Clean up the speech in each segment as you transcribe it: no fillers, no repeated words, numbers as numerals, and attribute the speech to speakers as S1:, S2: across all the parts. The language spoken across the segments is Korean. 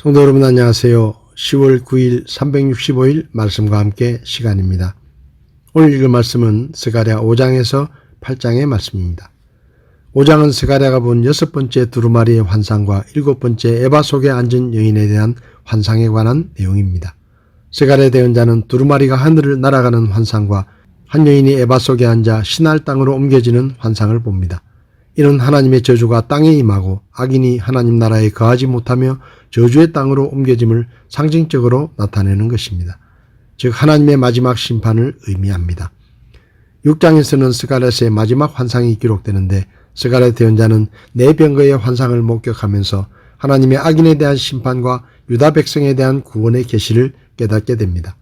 S1: 성도 여러분 안녕하세요. 10월 9일 365일 말씀과 함께 시간입니다. 오늘 읽을 말씀은 스가랴 5장에서 8장의 말씀입니다. 5장은 스가랴가 본 6번째 두루마리의 환상과 7번째 에바 속에 앉은 여인에 대한 환상에 관한 내용입니다. 스가랴 대언자는 두루마리가 하늘을 날아가는 환상과 한 여인이 에바 속에 앉아 시날 땅으로 옮겨지는 환상을 봅니다. 이는 하나님의 저주가 땅에 임하고 악인이 하나님 나라에 거하지 못하며 저주의 땅으로 옮겨짐을 상징적으로 나타내는 것입니다. 즉 하나님의 마지막 심판을 의미합니다. 6장에서는 스가랴서의 마지막 환상이 기록되는데 스가랴 대언자는 네 병거의 환상을 목격하면서 하나님의 악인에 대한 심판과 유다 백성에 대한 구원의 계시를 깨닫게 됩니다.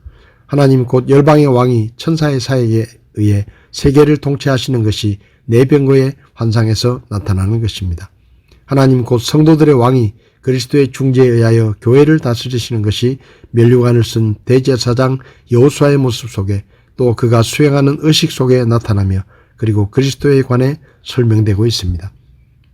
S1: 하나님 곧 열방의 왕이 천사의 사역에 의해 세계를 통치하시는 것이 네 병거의 환상에서 나타나는 것입니다. 하나님 곧 성도들의 왕이 그리스도의 중재에 의하여 교회를 다스리시는 것이 면류관을 쓴 대제사장 여호수아의 모습 속에 또 그가 수행하는 의식 속에 나타나며 그리고 그리스도에 관해 설명되고 있습니다.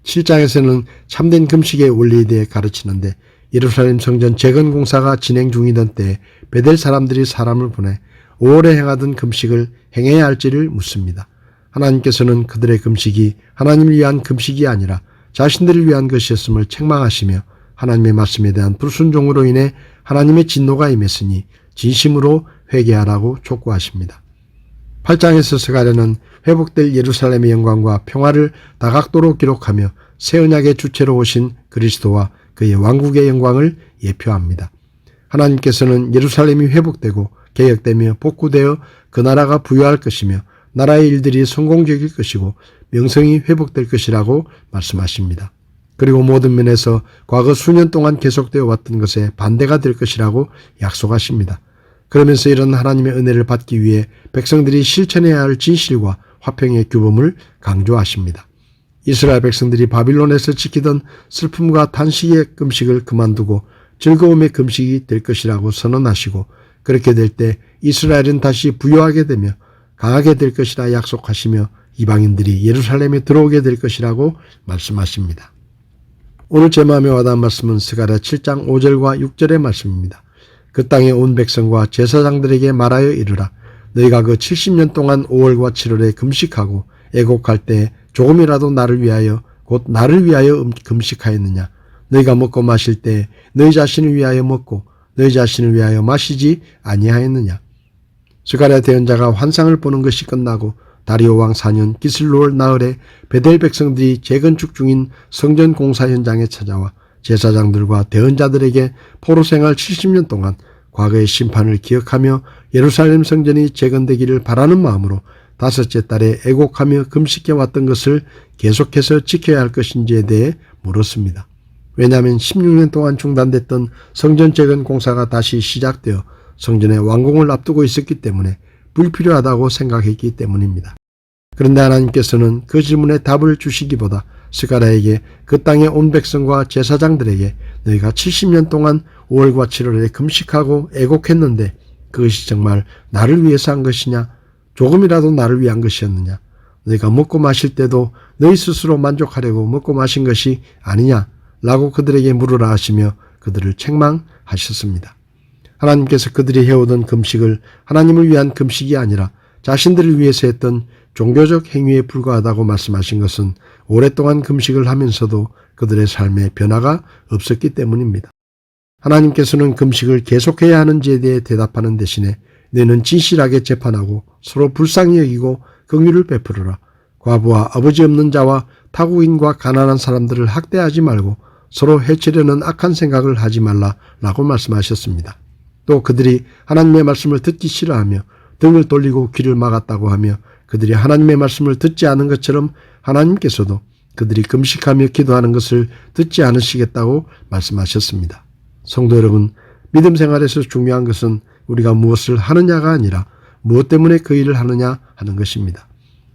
S1: 7장에서는 참된 금식의 원리에 대해 가르치는데 예루살렘 성전 재건 공사가 진행 중이던 때에 베델 사람들이 사람을 보내 5월에 행하던 금식을 행해야 할지를 묻습니다. 하나님께서는 그들의 금식이 하나님을 위한 금식이 아니라 자신들을 위한 것이었음을 책망하시며 하나님의 말씀에 대한 불순종으로 인해 하나님의 진노가 임했으니 진심으로 회개하라고 촉구하십니다. 8장에서 스가랴는 회복될 예루살렘의 영광과 평화를 다각도로 기록하며 새 언약의 주체로 오신 그리스도와 그의 왕국의 영광을 예표합니다. 하나님께서는 예루살렘이 회복되고 개혁되며 복구되어 그 나라가 부유할 것이며 나라의 일들이 성공적일 것이고 명성이 회복될 것이라고 말씀하십니다. 그리고 모든 면에서 과거 수년 동안 계속되어 왔던 것에 반대가 될 것이라고 약속하십니다. 그러면서 이런 하나님의 은혜를 받기 위해 백성들이 실천해야 할 진실과 화평의 규범을 강조하십니다. 이스라엘 백성들이 바빌론에서 지키던 슬픔과 탄식의 금식을 그만두고 즐거움의 금식이 될 것이라고 선언하시고 그렇게 될 때 이스라엘은 다시 부유하게 되며 강하게 될 것이라 약속하시며 이방인들이 예루살렘에 들어오게 될 것이라고 말씀하십니다. 오늘 제 마음에 와닿은 말씀은 스가랴 7장 5절과 6절의 말씀입니다. 그 땅에 온 백성과 제사장들에게 말하여 이르라. 너희가 그 70년 동안 5월과 7월에 금식하고 애곡할 때 조금이라도 나를 위하여 곧 나를 위하여 금식하였느냐. 너희가 먹고 마실 때 너희 자신을 위하여 먹고 너희 자신을 위하여 마시지 아니하였느냐. 스가랴 대언자가 환상을 보는 것이 끝나고 다리오 왕 4년 기슬로월 나흘에 베델 백성들이 재건축 중인 성전 공사 현장에 찾아와 제사장들과 대언자들에게 포로 생활 70년 동안 과거의 심판을 기억하며 예루살렘 성전이 재건되기를 바라는 마음으로 다섯째 달에 애곡하며 금식해왔던 것을 계속해서 지켜야 할 것인지에 대해 물었습니다. 왜냐하면 16년 동안 중단됐던 성전 재건 공사가 다시 시작되어 성전의 완공을 앞두고 있었기 때문에 불필요하다고 생각했기 때문입니다. 그런데 하나님께서는 그 질문에 답을 주시기보다 스가랴에게 그 땅의 온 백성과 제사장들에게 너희가 70년 동안 5월과 7월에 금식하고 애곡했는데 그것이 정말 나를 위해서 한 것이냐? 조금이라도 나를 위한 것이었느냐? 너희가 먹고 마실 때도 너희 스스로 만족하려고 먹고 마신 것이 아니냐? 라고 그들에게 물으라 하시며 그들을 책망하셨습니다. 하나님께서 그들이 해오던 금식을 하나님을 위한 금식이 아니라 자신들을 위해서 했던 종교적 행위에 불과하다고 말씀하신 것은 오랫동안 금식을 하면서도 그들의 삶에 변화가 없었기 때문입니다. 하나님께서는 금식을 계속해야 하는지에 대해 대답하는 대신에 너희는 진실하게 재판하고 서로 불쌍히 여기고 긍휼을 베풀어라. 과부와 아버지 없는 자와 타국인과 가난한 사람들을 학대하지 말고 서로 해치려는 악한 생각을 하지 말라라고 말씀하셨습니다. 또 그들이 하나님의 말씀을 듣기 싫어하며 등을 돌리고 귀를 막았다고 하며 그들이 하나님의 말씀을 듣지 않은 것처럼 하나님께서도 그들이 금식하며 기도하는 것을 듣지 않으시겠다고 말씀하셨습니다. 성도 여러분, 믿음 생활에서 중요한 것은 우리가 무엇을 하느냐가 아니라 무엇 때문에 그 일을 하느냐 하는 것입니다.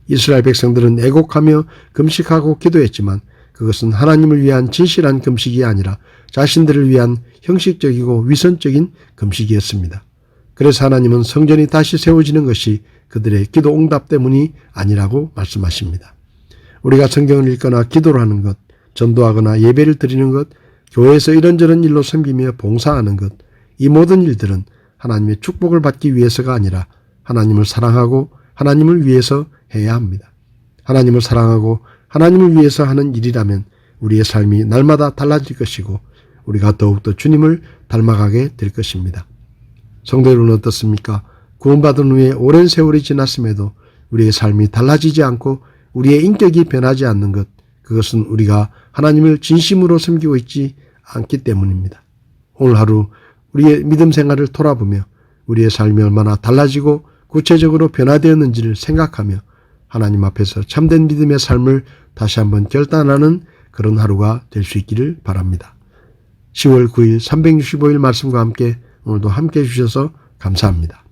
S1: 이스라엘 백성들은 애곡하며 금식하고 기도했지만 그것은 하나님을 위한 진실한 금식이 아니라 자신들을 위한 형식적이고 위선적인 금식이었습니다. 그래서 하나님은 성전이 다시 세워지는 것이 그들의 기도 응답 때문이 아니라고 말씀하십니다. 우리가 성경을 읽거나 기도를 하는 것, 전도하거나 예배를 드리는 것, 교회에서 이런저런 일로 섬기며 봉사하는 것, 이 모든 일들은 하나님의 축복을 받기 위해서가 아니라 하나님을 사랑하고 하나님을 위해서 해야 합니다. 하나님을 사랑하고 하나님을 위해서 하는 일이라면 우리의 삶이 날마다 달라질 것이고 우리가 더욱더 주님을 닮아가게 될 것입니다. 성도 여러분 어떻습니까? 구원받은 후에 오랜 세월이 지났음에도 우리의 삶이 달라지지 않고 우리의 인격이 변하지 않는 것, 그것은 우리가 하나님을 진심으로 섬기고 있지 않기 때문입니다. 오늘 하루 우리의 믿음 생활을 돌아보며 우리의 삶이 얼마나 달라지고 구체적으로 변화되었는지를 생각하며 하나님 앞에서 참된 믿음의 삶을 다시 한번 결단하는 그런 하루가 될 수 있기를 바랍니다. 10월 9일 365일 말씀과 함께 오늘도 함께 해주셔서 감사합니다.